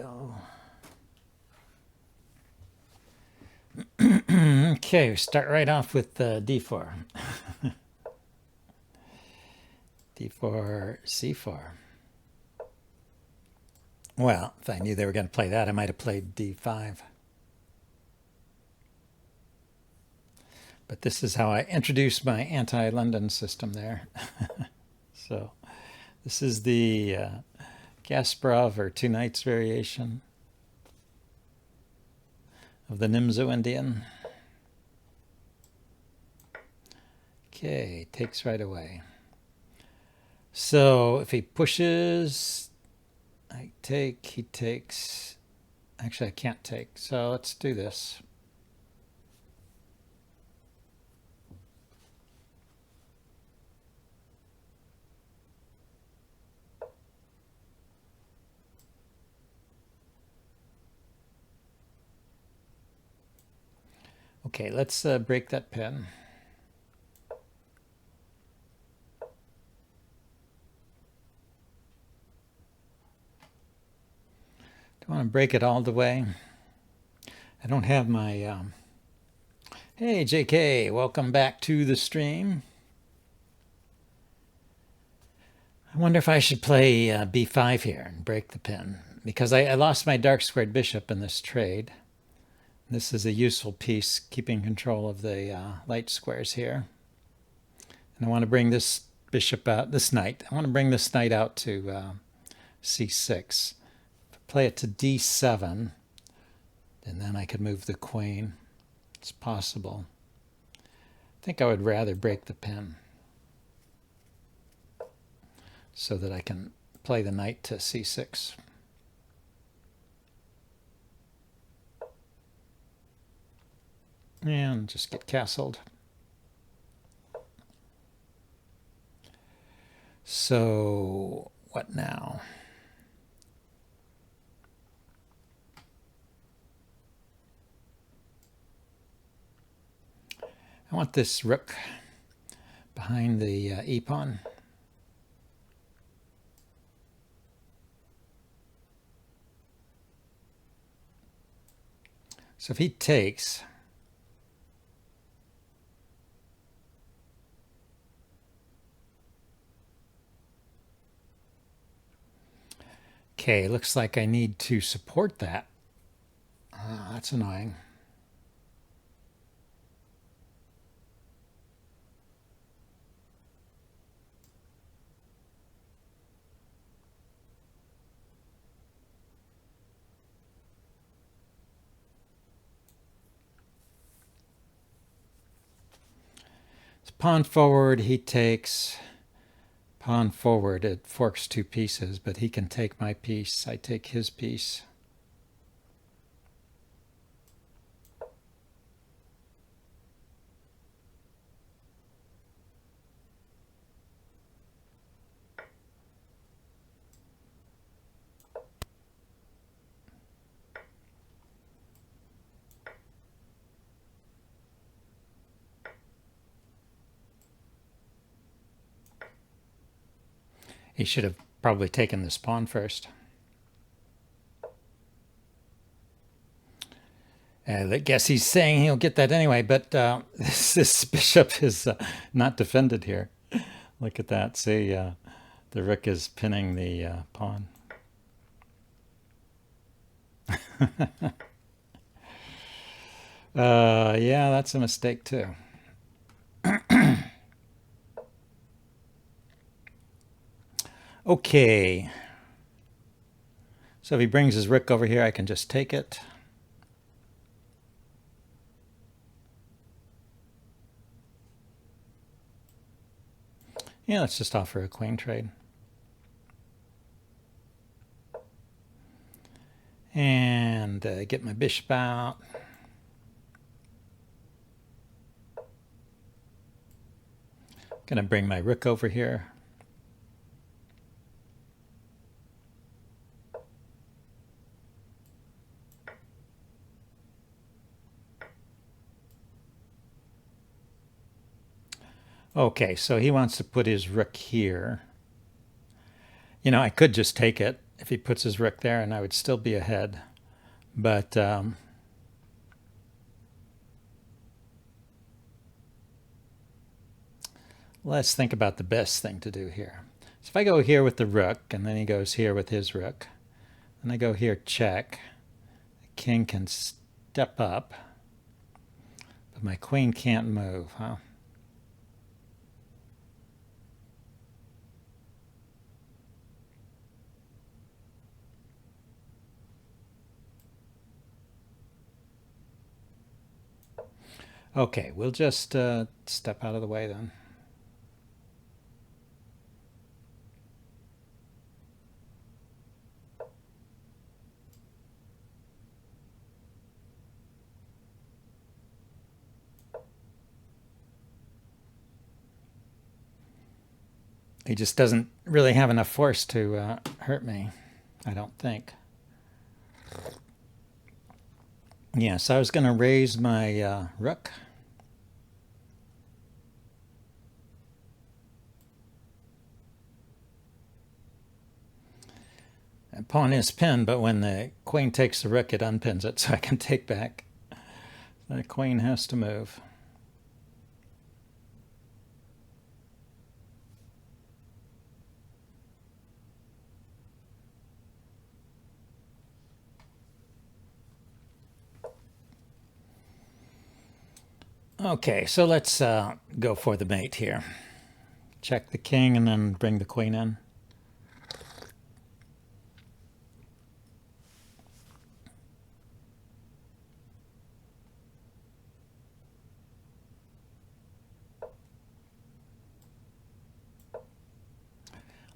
go. Okay, we start right off with d4. d4, c4. Well, if I knew they were going to play that, I might have played d5. But this is how I introduced my anti-London system there. So this is the Kasparov or two knights variation of the Nimzo Indian. Okay, takes right away. So if he pushes, I take, he takes. Actually, I can't take, so let's do this. Okay, let's break that pin. Don't want to break it all the way. I don't have my... Hey, JK, welcome back to the stream. I wonder if I should play b5 here and break the pin, because I lost my dark squared bishop in this trade. This is a useful piece, keeping control of the light squares here. And I want to bring this bishop out, this knight. I want to bring this knight out to c6. Play it to d7, and then I could move the queen. It's possible. I think I would rather break the pin so that I can play the knight to c6. And just get castled. So what now? I want this rook behind the e-pawn. So if he takes, okay, looks like I need to support that. That's annoying. Pawn forward, he takes. Pawn forward, it forks two pieces, but he can take my piece. I take his piece. He should have probably taken this pawn first. I guess he's saying he'll get that anyway, but this bishop is not defended here. Look at that. See, the rook is pinning the pawn. Yeah, that's a mistake too. Okay. So if he brings his rook over here, I can just take it. Yeah, let's just offer a queen trade. And get my bishop out. Gonna bring my rook over here. Okay, so he wants to put his rook here. You know, I could just take it if he puts his rook there, and I would still be ahead. But let's think about the best thing to do here. So if I go here with the rook, and then he goes here with his rook, and I go here check, the king can step up, but my queen can't move, huh? Okay, we'll just step out of the way then. He just doesn't really have enough force to hurt me, I don't think. Yeah, so I was going to raise my rook. And pawn is pinned, but when the queen takes the rook, it unpins it, so I can take back. The queen has to move. Okay, so let's go for the mate here. Check the king and then bring the queen in.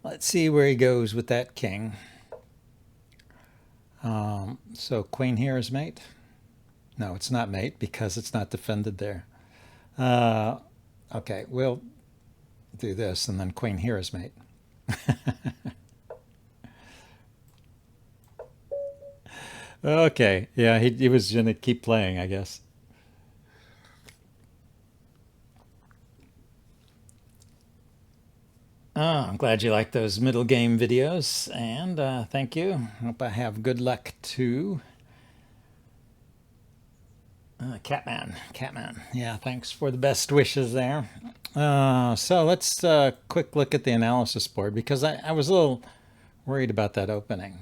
Let's see where he goes with that king. So queen here is mate. No, it's not mate because it's not defended there. Okay, we'll do this, and then queen here is mate. Okay, yeah, he was going to keep playing, I guess. Oh, I'm glad you like those middle game videos, and thank you. Hope I have good luck too. Catman. Yeah, thanks for the best wishes there. So let's quick look at the analysis board, because I was a little worried about that opening.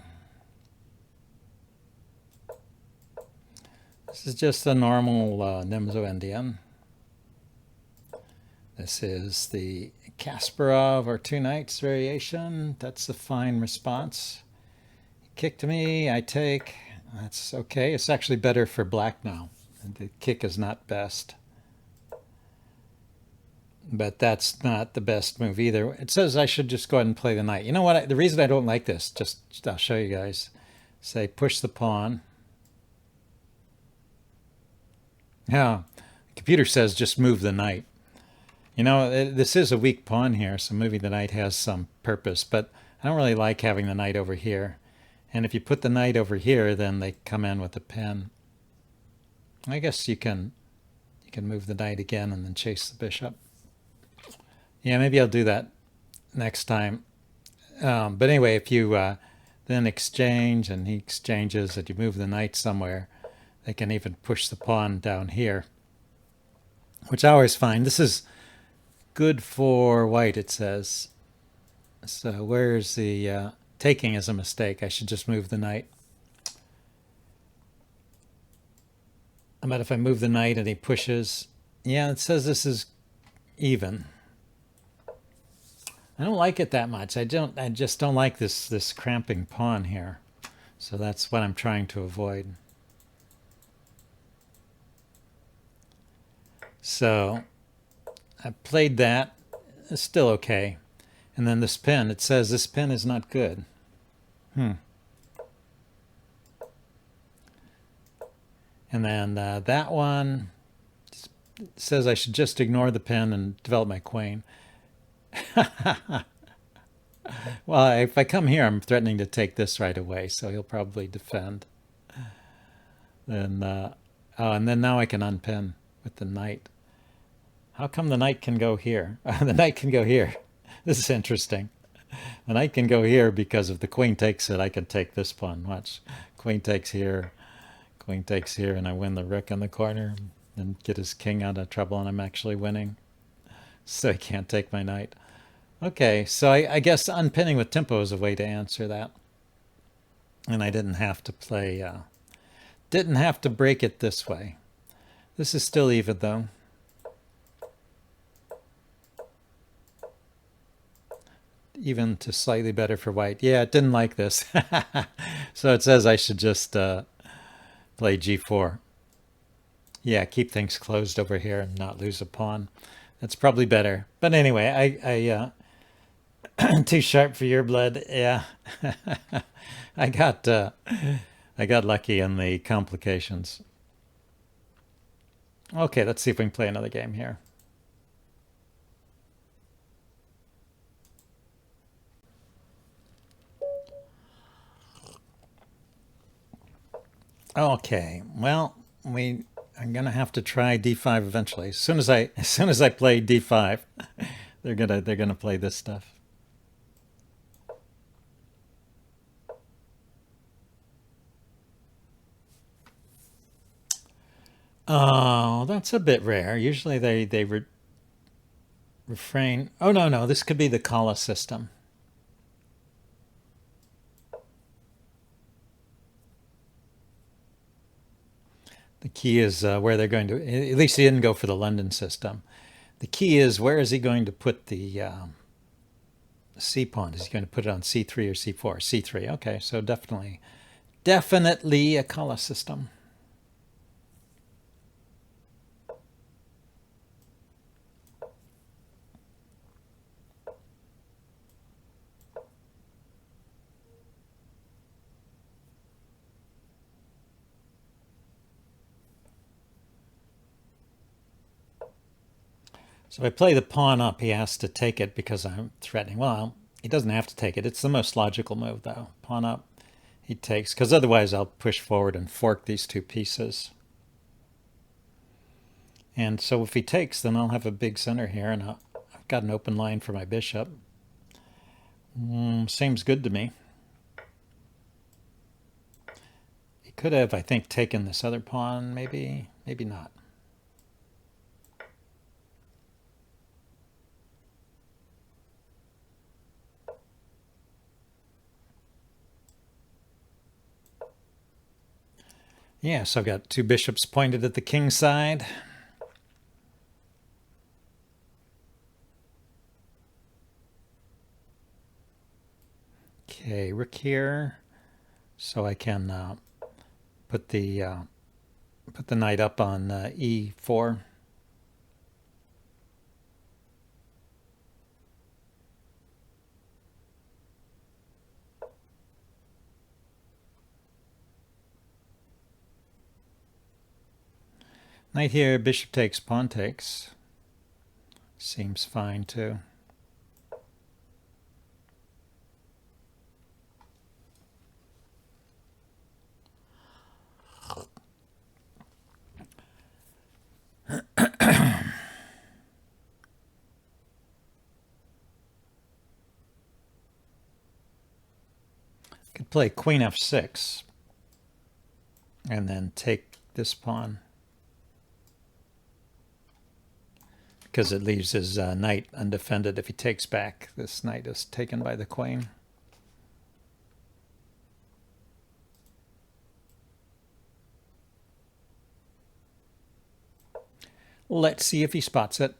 This is just a normal Nimzo-Indian. This is the Kasparov or two knights variation. That's a fine response. He kicked me, I take. That's okay. It's actually better for black now. The kick is not best. But that's not the best move either. It says I should just go ahead and play the knight. You know what? The reason I don't like this, just I'll show you guys. Say push the pawn. Yeah, the computer says just move the knight. You know, this is a weak pawn here, so moving the knight has some purpose, but I don't really like having the knight over here. And if you put the knight over here, then they come in with a pin. I guess you can move the knight again and then chase the bishop. Yeah, maybe I'll do that next time. But anyway, if you then exchange and he exchanges and you move the knight somewhere, they can even push the pawn down here, which I always find. This is good for white, it says. So where's the taking is a mistake. I should just move the knight. But if I move the knight and he pushes, yeah, it says this is even. I don't like it that much. I just don't like this cramping pawn here. So that's what I'm trying to avoid. So I played that. It's still okay. And then this pin, it says this pin is not good. And then that one says I should just ignore the pin and develop my queen. Well, if I come here, I'm threatening to take this right away, so he'll probably defend. Then, oh, and then now I can unpin with the knight. How come the knight can go here? The knight can go here. This is interesting. And I can go here because if the queen takes it, I can take this pawn. Watch. Queen takes here, and I win the rook in the corner and get his king out of trouble, and I'm actually winning. So he can't take my knight. Okay, so I guess unpinning with tempo is a way to answer that. And I didn't have to play, didn't have to break it this way. This is still even though. Even to slightly better for white. Yeah, it didn't like this. So it says I should just play g4. Yeah, keep things closed over here and not lose a pawn. That's probably better. But anyway, too sharp for your blood. Yeah, I got lucky in the complications. Okay, let's see if we can play another game here. Okay, well, I'm gonna have to try d5 eventually. As soon as I play d5, they're gonna play this stuff. Oh, that's a bit rare. Usually they refrain. Oh no, this could be the Kala system. The key is where they're going to. At least he didn't go for the London system. The key is where is he going to put the C pawn? Is he going to put it on C3 or C4? C3. Okay, so definitely a Kala system. So if I play the pawn up, he has to take it because I'm threatening. Well, he doesn't have to take it. It's the most logical move, though. Pawn up, he takes, because otherwise I'll push forward and fork these two pieces. And so if he takes, then I'll have a big center here, and I've got an open line for my bishop. Seems good to me. He could have, I think, taken this other pawn, maybe not. Yeah, so I've got two bishops pointed at the king side. Okay, rook here, so I can put the knight up on e4. Knight here, bishop takes, pawn takes. Seems fine too. Could play queen f6 and then take this pawn, because it leaves his knight undefended. If he takes back, this knight is taken by the queen. Let's see if he spots it.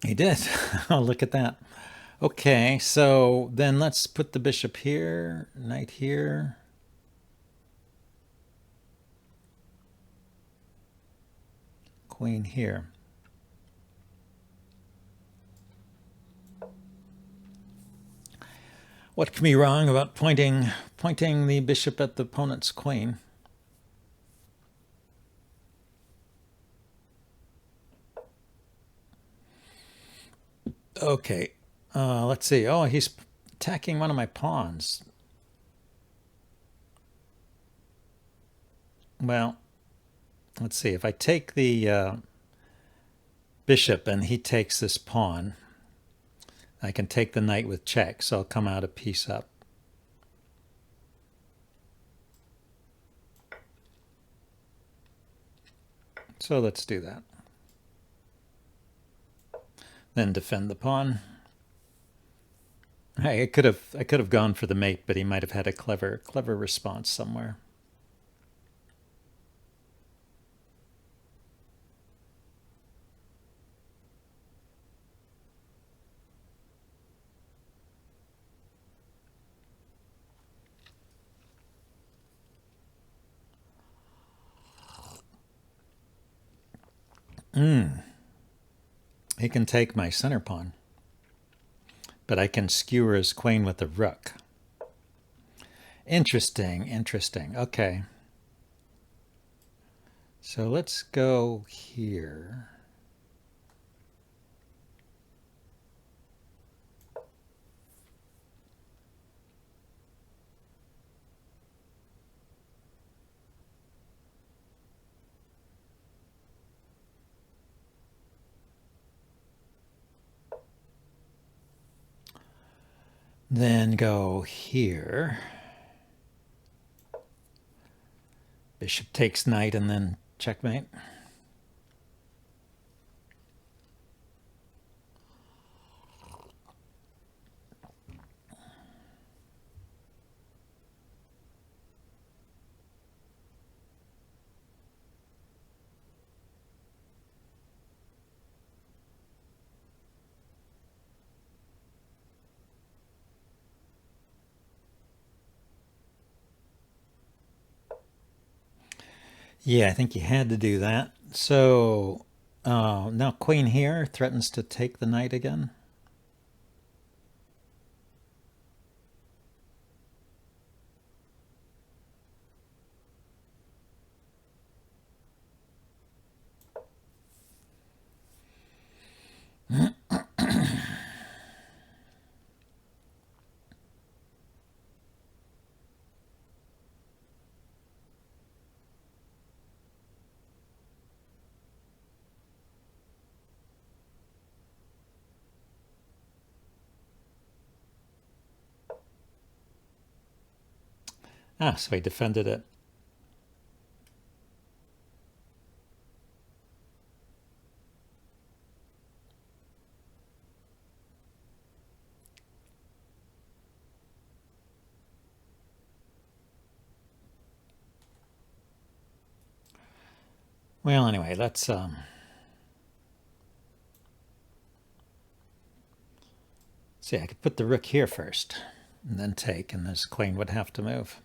He did. Oh, look at that. Okay, so then let's put the bishop here, knight here. Queen here. What can be wrong about pointing the bishop at the opponent's queen? Okay, let's see. Oh, he's attacking one of my pawns. Well, let's see. If I take the bishop and he takes this pawn, I can take the knight with check, so I'll come out a piece up. So let's do that. Then defend the pawn. Hey, I could have gone for the mate, but he might have had a clever response somewhere. He can take my center pawn, but I can skewer his queen with the rook. Interesting, interesting. Okay. So let's go here. Then go here. Bishop takes knight and then checkmate. Yeah, I think you had to do that. So now queen here threatens to take the knight again. Ah, so he defended it. Well, anyway, let's see. I could put the rook here first, and then take, and this queen would have to move.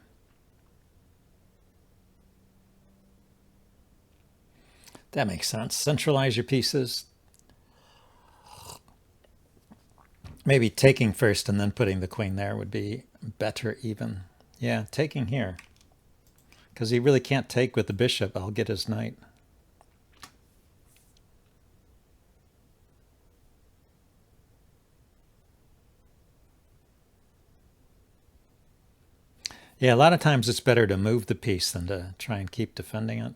That makes sense. Centralize your pieces. Maybe taking first and then putting the queen there would be better even. Yeah, taking here. Because he really can't take with the bishop. I'll get his knight. Yeah, a lot of times it's better to move the piece than to try and keep defending it.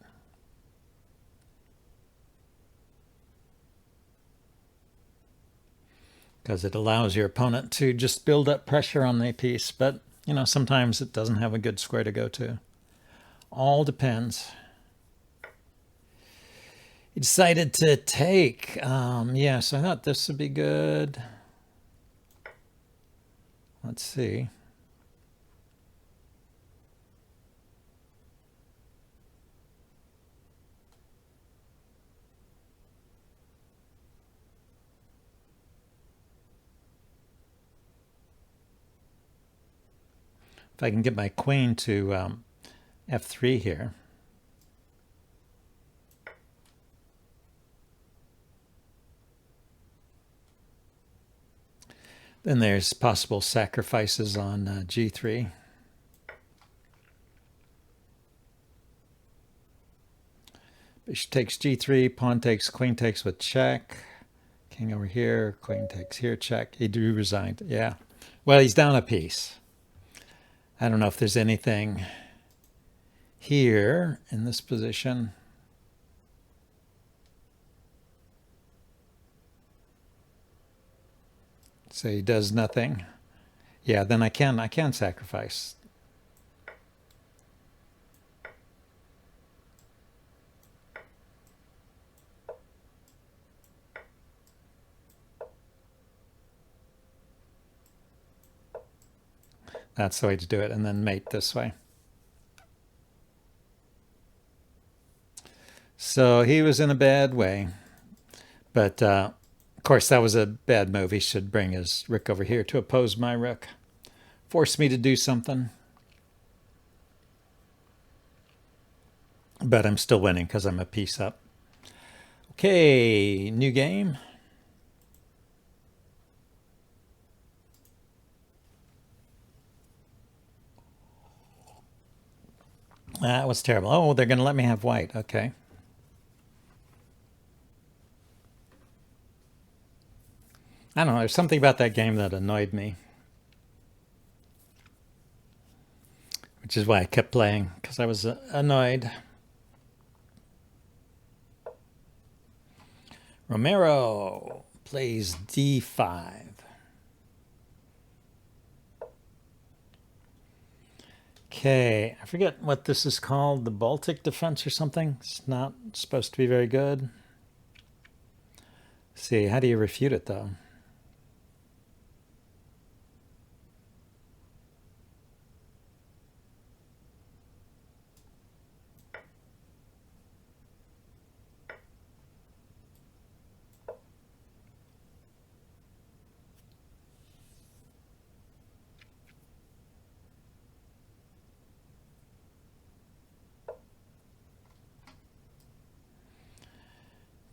Because it allows your opponent to just build up pressure on the piece. But, you know, sometimes it doesn't have a good square to go to. All depends. He decided to take. Yeah, so I thought this would be good. Let's see. If I can get my queen to f3 here. Then there's possible sacrifices on g3. Bishop takes g3, pawn takes, queen takes with check. King over here, queen takes here, check. He drew resigned. Yeah. Well, he's down a piece. I don't know if there's anything here in this position. So he does nothing. Yeah, then I can sacrifice. That's the way to do it, and then mate this way. So he was in a bad way. But, of course, that was a bad move. He should bring his rook over here to oppose my rook. Force me to do something. But I'm still winning because I'm a piece up. Okay, new game. That was terrible. Oh, they're going to let me have white. Okay. I don't know. There's something about that game that annoyed me. Which is why I kept playing, because I was annoyed. Romero plays d5. Okay, I forget what this is called, the Baltic defense or something. It's not supposed to be very good. Let's see, how do you refute it though?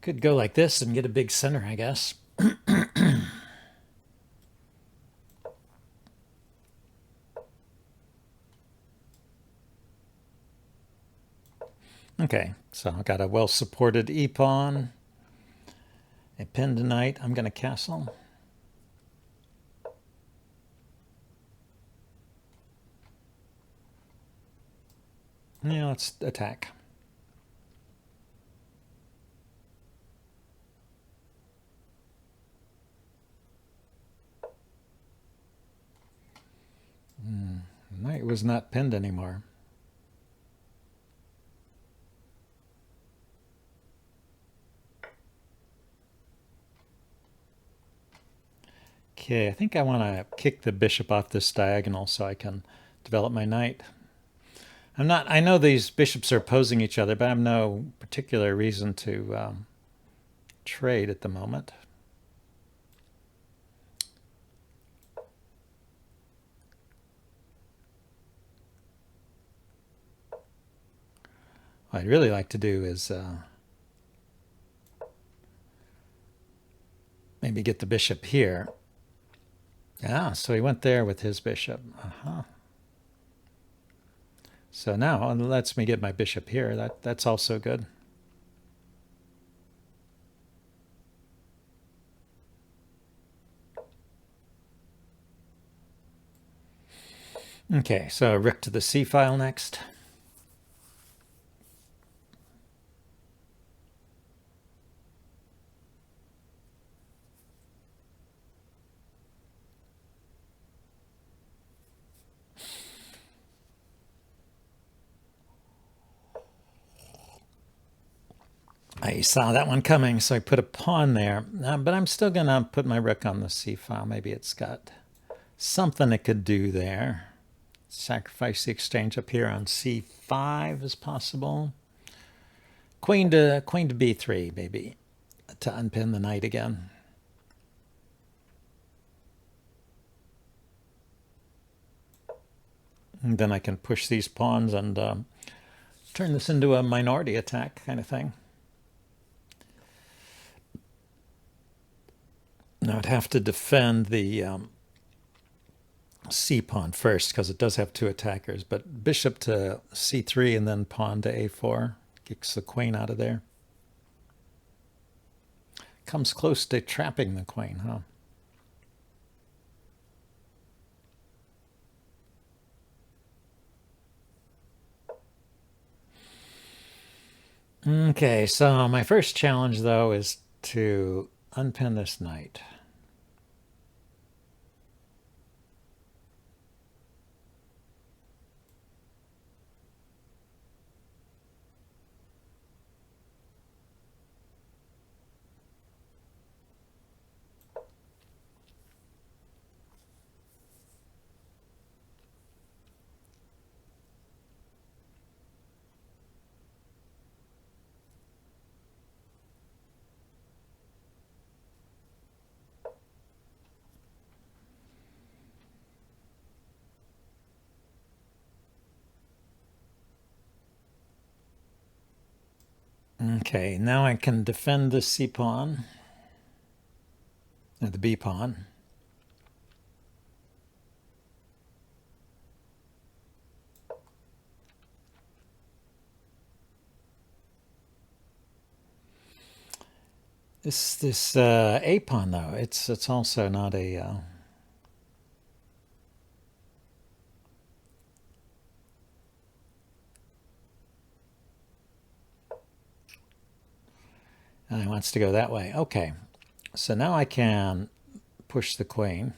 Could go like this and get a big center, I guess. Okay, so I've got a well-supported e-pawn. A pin tonight. I'm going to castle. Yeah, let's attack. Knight was not pinned anymore. Okay, I think I want to kick the bishop off this diagonal so I can develop my knight. I know these bishops are opposing each other, but I have no particular reason to trade at the moment. What I'd really like to do is maybe get the bishop here. Ah, so he went there with his bishop. So now it lets me get my bishop here. That's also good. Okay, so rook to the c file next. I saw that one coming, so I put a pawn there. But I'm still going to put my rook on the c file. Maybe it's got something it could do there. Sacrifice the exchange up here on c5 is possible. Queen to b3, maybe, to unpin the knight again. And then I can push these pawns and turn this into a minority attack kind of thing. Now I'd have to defend the c pawn first because it does have two attackers, but bishop to c3 and then pawn to a4 kicks the queen out of there. Comes close to trapping the queen, huh? Okay, so my first challenge, though, is to unpin this knight. Okay, now I can defend the c pawn, the b pawn. This a pawn, though, it's also not a and he wants to go that way. Okay, so now I can push the queen.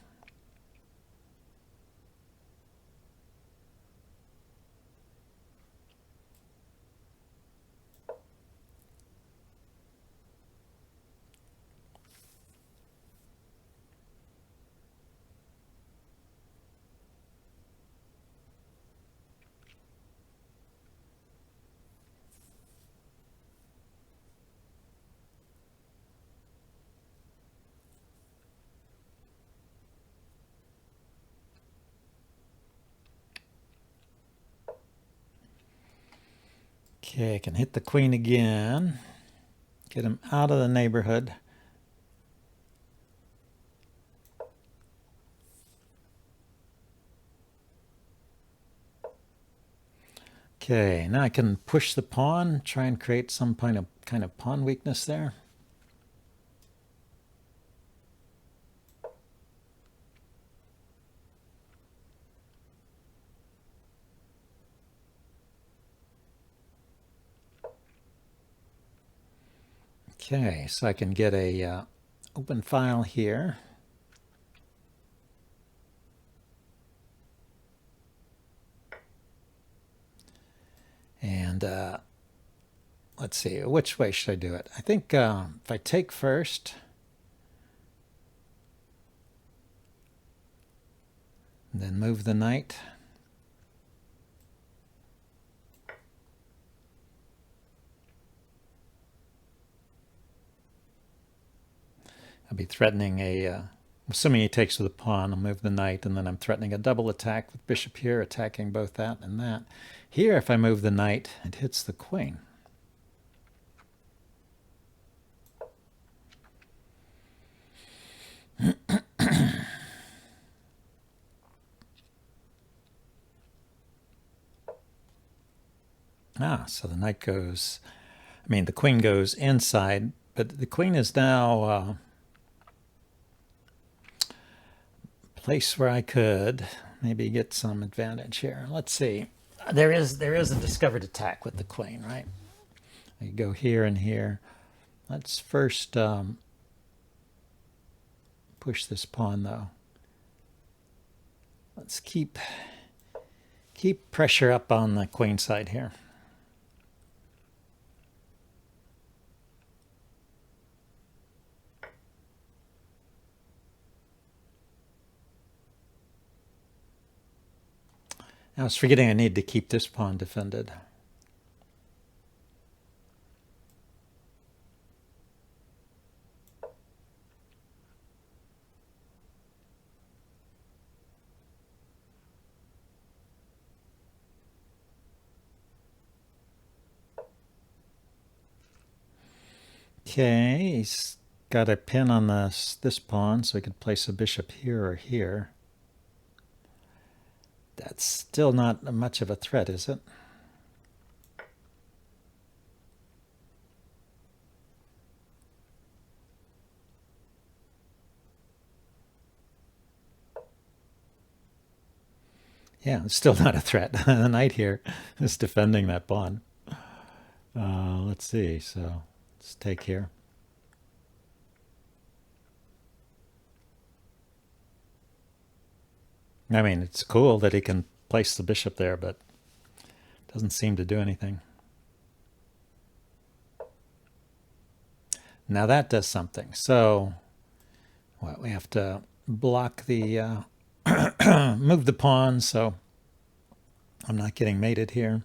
Okay, I can hit the queen again, get him out of the neighborhood. Okay, now I can push the pawn, try and create some kind of pawn weakness there. Okay, so I can get a open file here. And let's see, which way should I do it? I think if I take first, and then move the knight. I'll be threatening assuming he takes with the pawn, I'll move the knight, and then I'm threatening a double attack with bishop here, attacking both that and that. Here, if I move the knight, it hits the queen. So the knight goes, the queen goes inside, but the queen is now a place where I could maybe get some advantage here. Let's see. There is a discovered attack with the queen, right? I go here and here. Let's first push this pawn, though. Let's keep pressure up on the queen side here. I was forgetting I need to keep this pawn defended. Okay, he's got a pin on this pawn, so he could place a bishop here or here. That's still not much of a threat, is it? Yeah, it's still not a threat. The knight here is defending that pawn. Let's see. So let's take here. I mean, it's cool that he can place the bishop there, but doesn't seem to do anything. Now that does something. So what, we have to block the move the pawn, so I'm not getting mated here.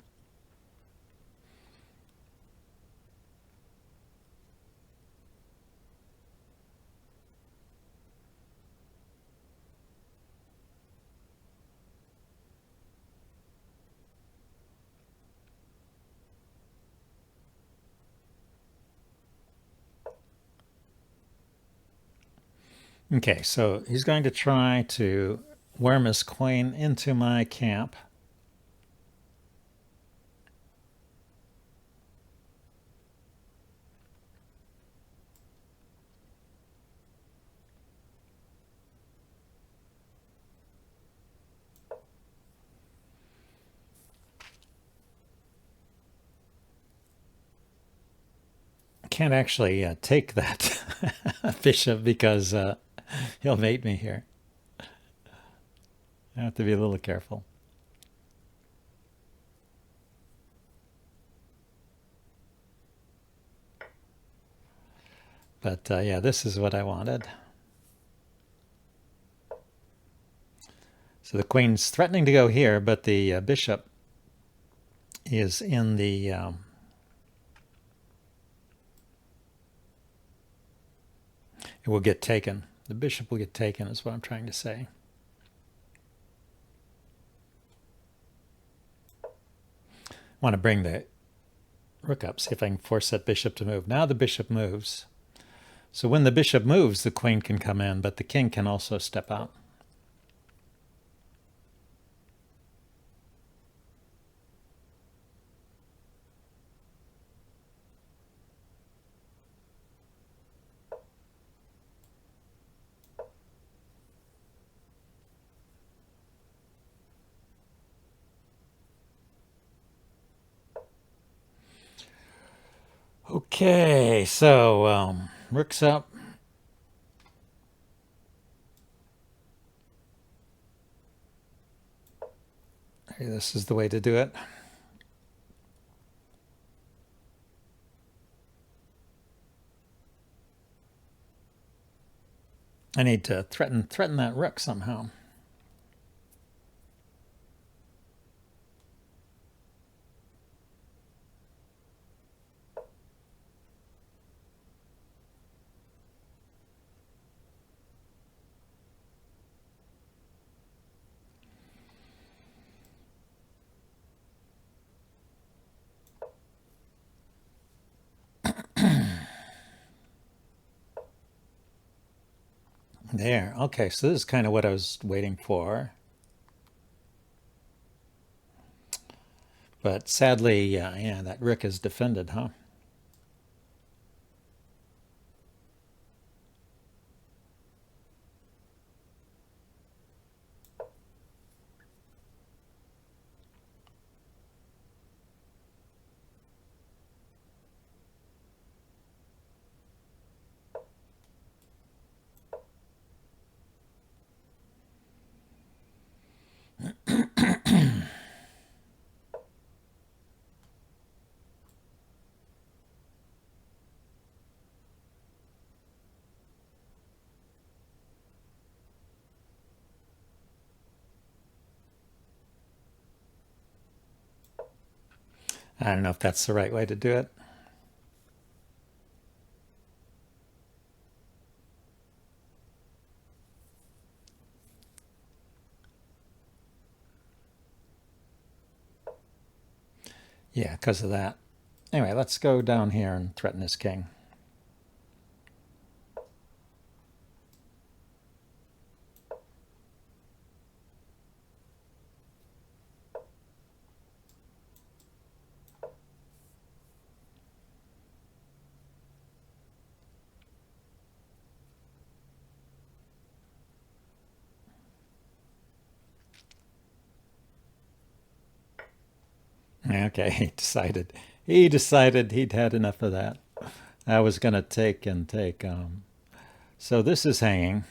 Okay, so he's going to try to worm his queen into my camp. Can't actually take that bishop because he'll mate me here. I have to be a little careful. But yeah, this is what I wanted. So the queen's threatening to go here, but the bishop is in the... it will get taken. The bishop will get taken is what I'm trying to say. I want to bring the rook up, see if I can force that bishop to move. Now the bishop moves. So when the bishop moves, the queen can come in, but the king can also step out. Okay, so rook's up. This is the way to do it. I need to threaten that rook somehow. There. Okay, so this is kind of what I was waiting for. But sadly, yeah, that rook is defended, huh? I don't know if that's the right way to do it. Yeah, because of that. Anyway, let's go down here and threaten his king. Okay, he decided he'd had enough of that. I was going to take and take. So this is hanging.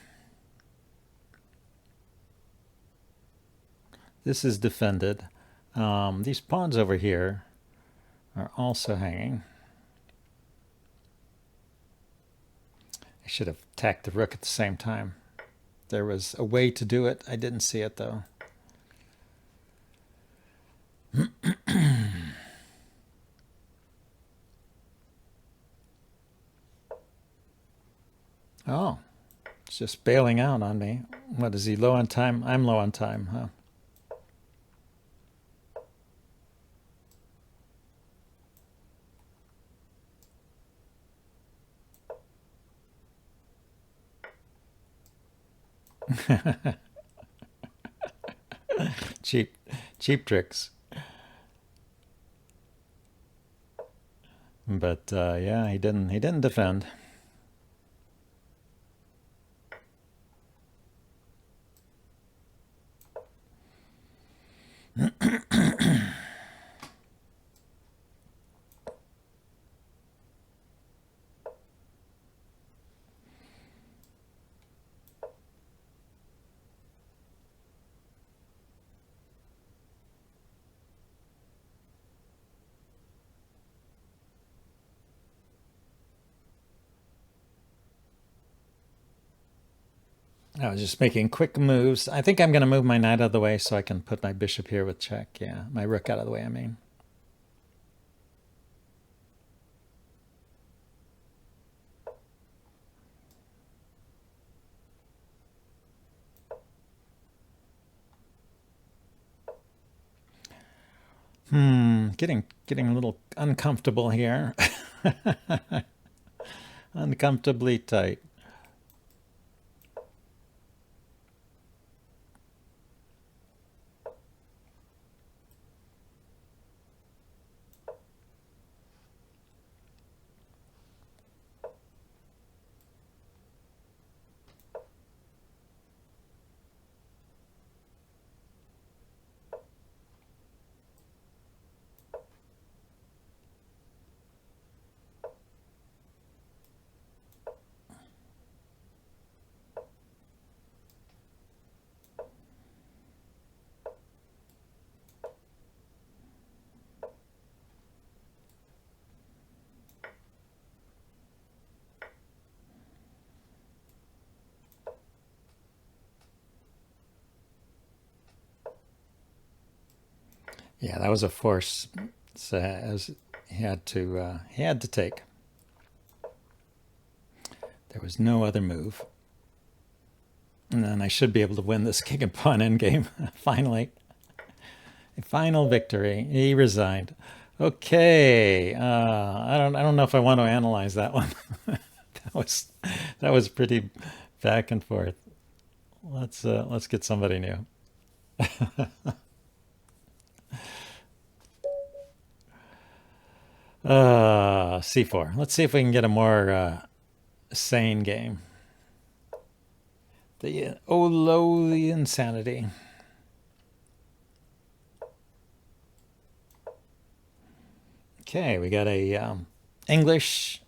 This is defended. These pawns over here are also hanging. I should have attacked the rook at the same time. There was a way to do it. I didn't see it though. Oh, it's just bailing out on me. What is he, low on time? I'm low on time, huh? cheap, cheap tricks. But yeah, he didn't defend. I was just making quick moves. I think I'm going to move my knight out of the way so I can put my bishop here with check. Yeah, my rook out of the way, I mean. Getting a little uncomfortable here. Uncomfortably tight. Yeah, that was a force. So as he had to take. There was no other move. And then I should be able to win this king and pawn endgame. Finally. A final victory. He resigned. Okay. I don't know if I want to analyze that one. that was pretty back and forth. Let's get somebody new. C4. Let's see if we can get a more sane game. The insanity. Okay, we got a English,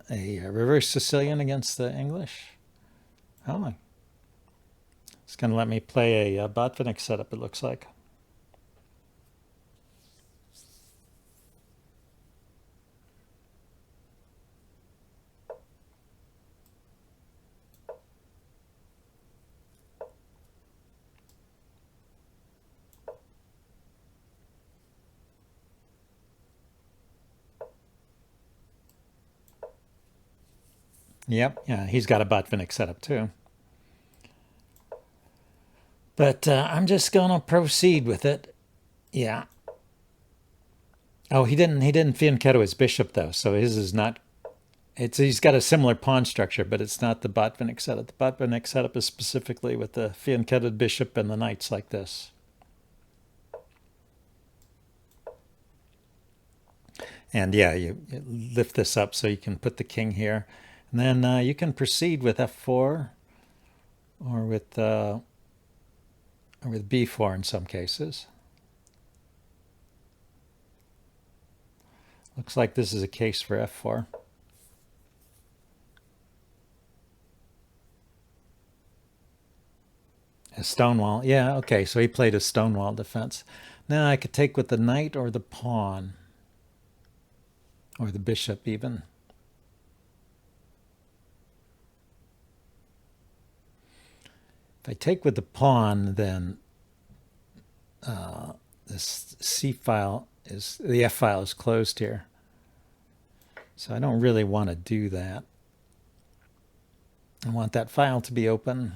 a reverse Sicilian against the English. Oh, it's going to let me play a Botvinnik setup, it looks like. Yep, yeah, he's got a Botvinnik setup too. But I'm just going to proceed with it. Yeah. Oh, he didn't fianchetto his bishop though, so his is not. He's got a similar pawn structure, but it's not the Botvinnik setup. The Botvinnik setup is specifically with the fianchetted bishop and the knights like this. And yeah, you lift this up so you can put the king here. And then you can proceed with f4 or with b4 in some cases. Looks like this is a case for f4. A stonewall. Yeah, okay, so he played a stonewall defense. Now I could take with the knight or the pawn. Or the bishop even. If I take with the pawn, then this C file is, the F file is closed here. So I don't really want to do that. I want that file to be open.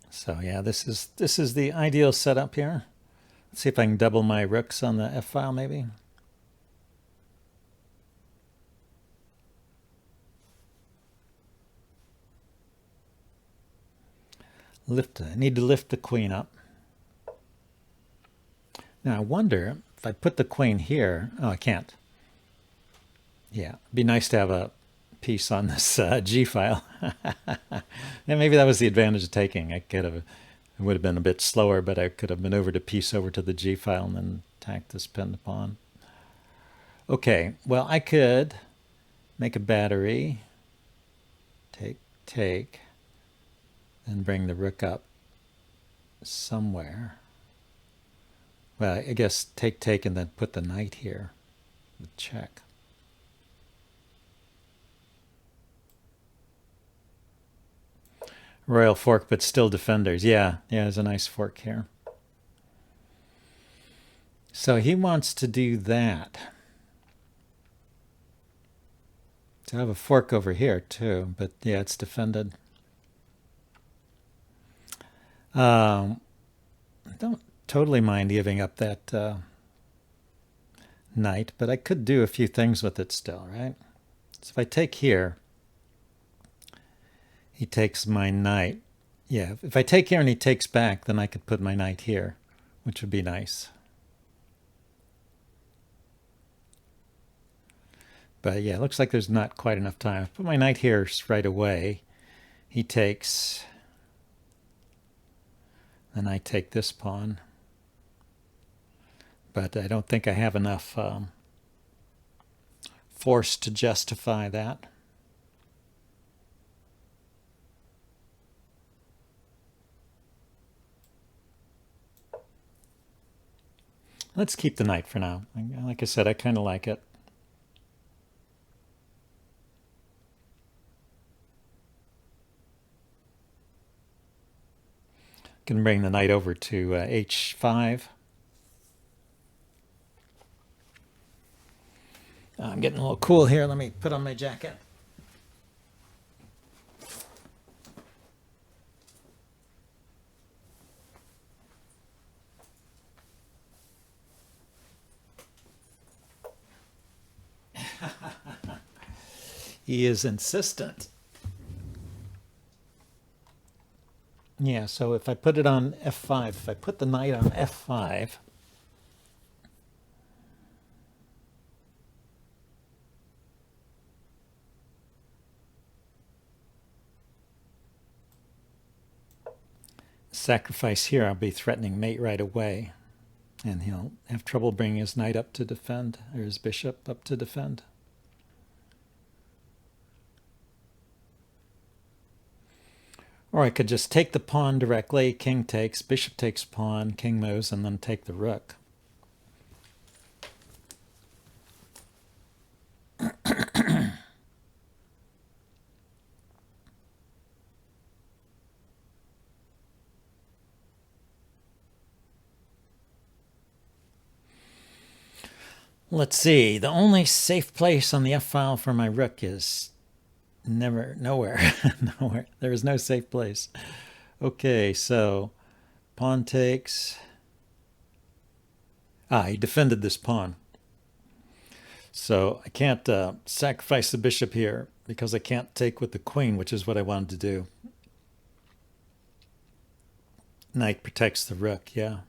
So yeah, this is the ideal setup here. Let's see if I can double my rooks on the F file maybe. I need to lift the queen up. Now I wonder if I put the queen here. Oh, I can't. Yeah, it'd be nice to have a piece on this G file. And maybe that was the advantage of taking. It would have been a bit slower, but I could have maneuvered a piece over to the G file and then tacked this pinned pawn. Okay, well, I could make a battery, take, and bring the rook up somewhere. Well, I guess take, and then put the knight here with check. Royal fork, but still defenders. Yeah, there's a nice fork here. So he wants to do that. So I have a fork over here too, but yeah, it's defended. I don't totally mind giving up that knight, but I could do a few things with it still, right? So if I take here, he takes my knight. Yeah, if I take here and he takes back, then I could put my knight here, which would be nice. But yeah, it looks like there's not quite enough time. I put my knight here right away. He takes, then I take this pawn. But I don't think I have enough force to justify that. Let's keep the knight for now. Like I said, I kind of like it. Can bring the knight over to h5. I'm getting a little cool here. Let me put on my jacket. He is insistent. Yeah, so if I put it on f5, if I put the knight on f5, sacrifice here, I'll be threatening mate right away. And he'll have trouble bringing his knight up to defend, or his bishop up to defend. Or I could just take the pawn directly, king takes, bishop takes pawn, king moves, and then take the rook. Let's see, the only safe place on the F file for my rook is nowhere. Nowhere. There is no safe place. Okay, so pawn takes. He defended this pawn. So I can't sacrifice the bishop here because I can't take with the queen, which is what I wanted to do. knight protects the rook, yeah.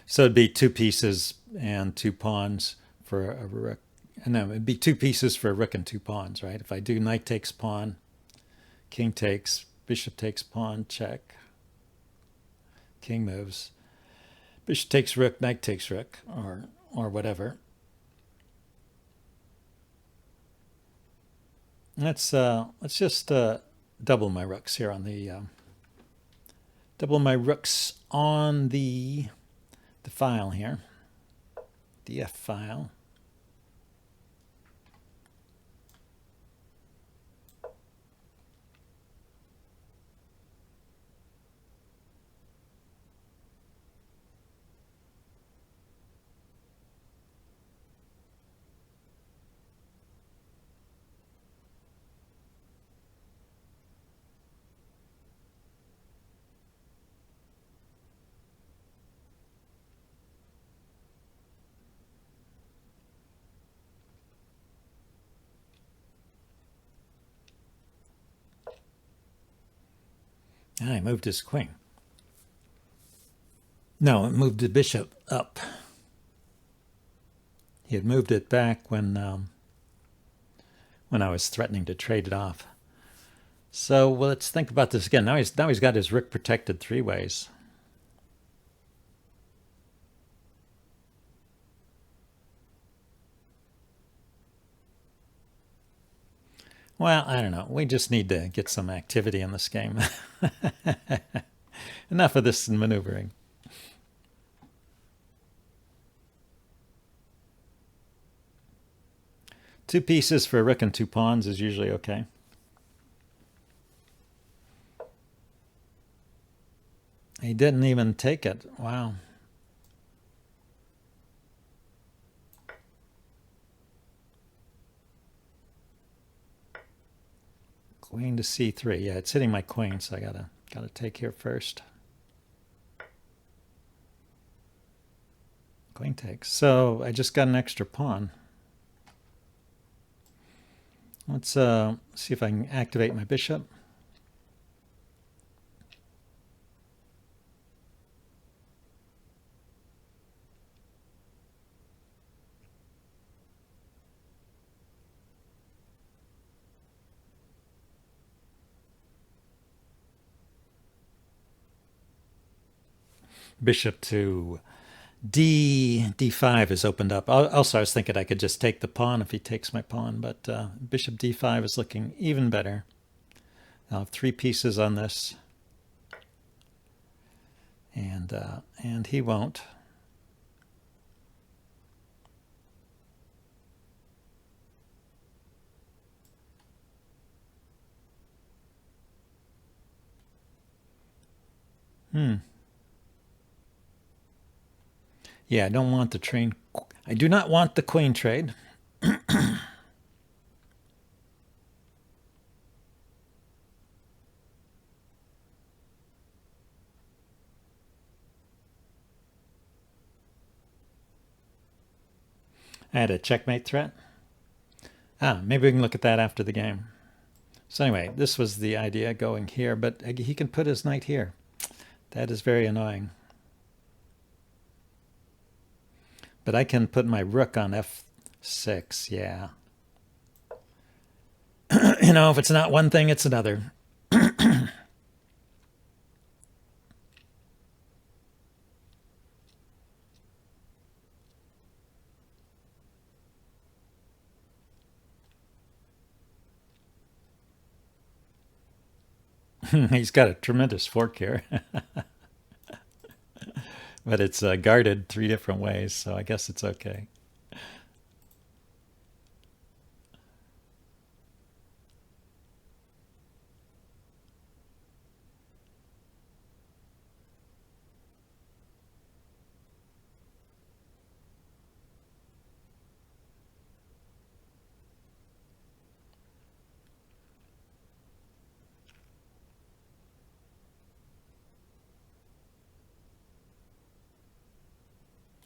So it'd be 2 pieces and 2 pawns for a rook. No, it'd be 2 pieces for a rook and 2 pawns, right? If I do knight takes pawn, king takes, bishop takes pawn, check. King moves. Bishop takes rook, knight takes rook, or whatever. Let's just double my rooks here on the the file here, the F file. I moved his queen. No, it moved the bishop up. He had moved it back when I was threatening to trade it off. So well, let's think about this again. Now he's got his rook protected 3 ways. Well, I don't know. We just need to get some activity in this game. Enough of this maneuvering. Two pieces for a rook and 2 pawns is usually okay. He didn't even take it. Wow. Queen to c3. Yeah, it's hitting my queen, so I gotta take here first. Queen takes. So I just got an extra pawn. Let's see if I can activate my bishop. Bishop to d5 is opened up. Also, I was thinking I could just take the pawn if he takes my pawn, but bishop d5 is looking even better. I'll have 3 pieces on this, and he won't. Yeah, I don't want the train. I do not want the queen trade. I had a checkmate threat. Maybe we can look at that after the game. So anyway, this was the idea, going here, but he can put his knight here. That is very annoying. But I can put my rook on f6, yeah. You know, if it's not one thing, it's another. He's got a tremendous fork here. But it's guarded 3 different ways, so I guess it's okay.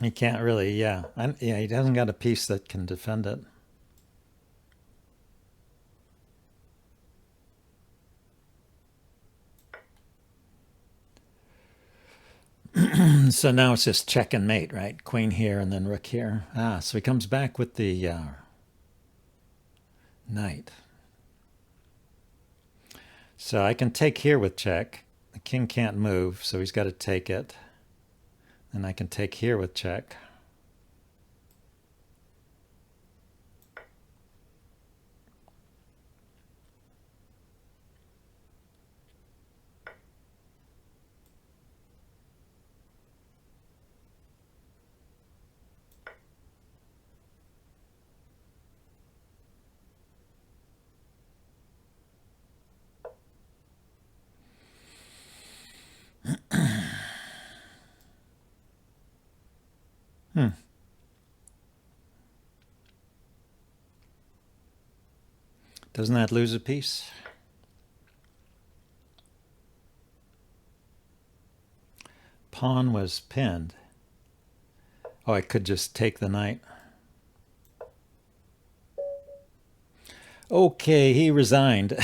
He can't really, yeah. Yeah, he hasn't got a piece that can defend it. So now it's just check and mate, right? Queen here and then rook here. Ah, so he comes back with the knight. So I can take here with check. The king can't move, so he's got to take it. And I can take here with check. Doesn't that lose a piece? Pawn was pinned. Oh, I could just take the knight. Okay, he resigned.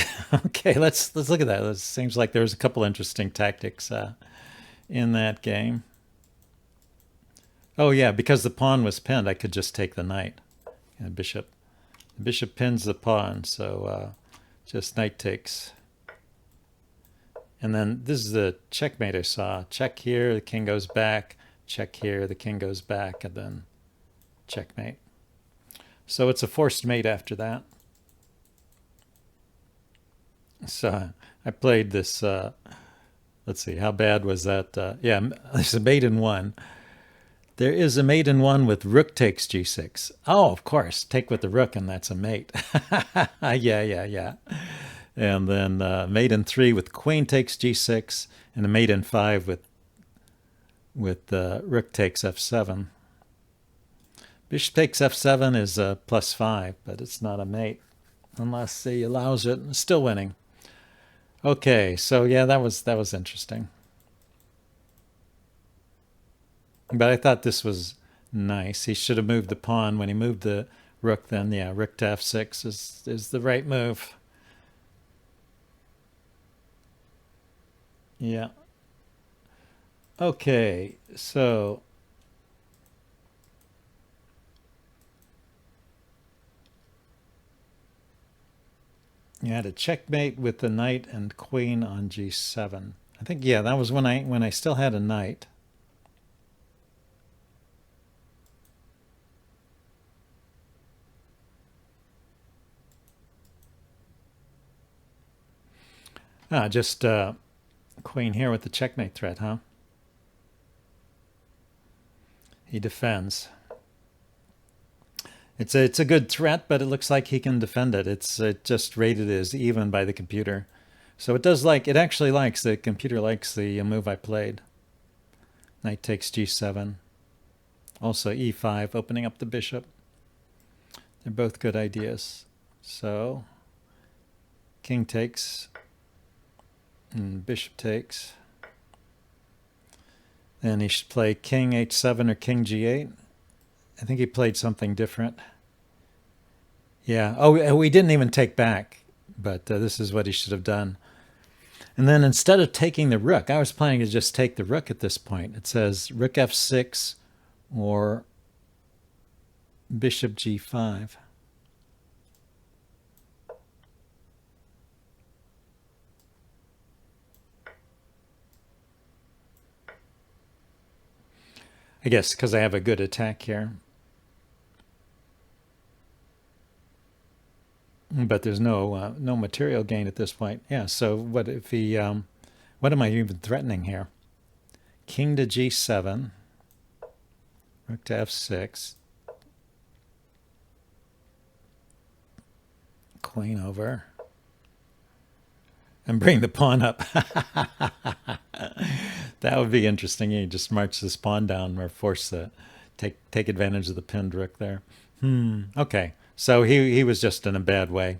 Okay, let's look at that. It seems like there's a couple interesting tactics in that game. Oh yeah, because the pawn was pinned, I could just take the knight and bishop. The bishop pins the pawn, so just knight takes. And then this is the checkmate I saw. Check here, the king goes back. Check here, the king goes back, and then checkmate. So it's a forced mate after that. So I played this, let's see, how bad was that? Yeah, there's a mate in one. There is a mate in one with rook takes g6. Oh, of course, take with the rook, and that's a mate. Yeah. And then mate in 3 with queen takes g6, and a mate in 5 with rook takes f7. Bishop takes f7 is a +5, but it's not a mate unless he allows it. Still winning. Okay, so yeah, that was interesting. But I thought this was nice. He should have moved the pawn. When he moved the rook, then yeah, rook to f6 is the right move. Yeah. Okay, so you had a checkmate with the knight and queen on g7. I think yeah, that was when I still had a knight. Just queen here with the checkmate threat, huh? He defends. It's a good threat, but it looks like he can defend it. It's just rated as even by the computer. So it actually likes, the computer likes the move I played. Knight takes g7. Also e5, opening up the bishop. They're both good ideas. So king takes, and bishop takes. Then he should play king h7 or king g8. I think he played something different. Yeah. Oh, we didn't even take back, but this is what he should have done. And then instead of taking the rook, I was planning to just take the rook at this point. It says rook f6 or bishop g5. I guess because I have a good attack here. But there's no material gain at this point. Yeah, so what if he, what am I even threatening here? King to g7, rook to f6, queen over, and bring the pawn up. That would be interesting. You just march this pawn down or force the, take advantage of the pinned rook there. Okay. So he was just in a bad way.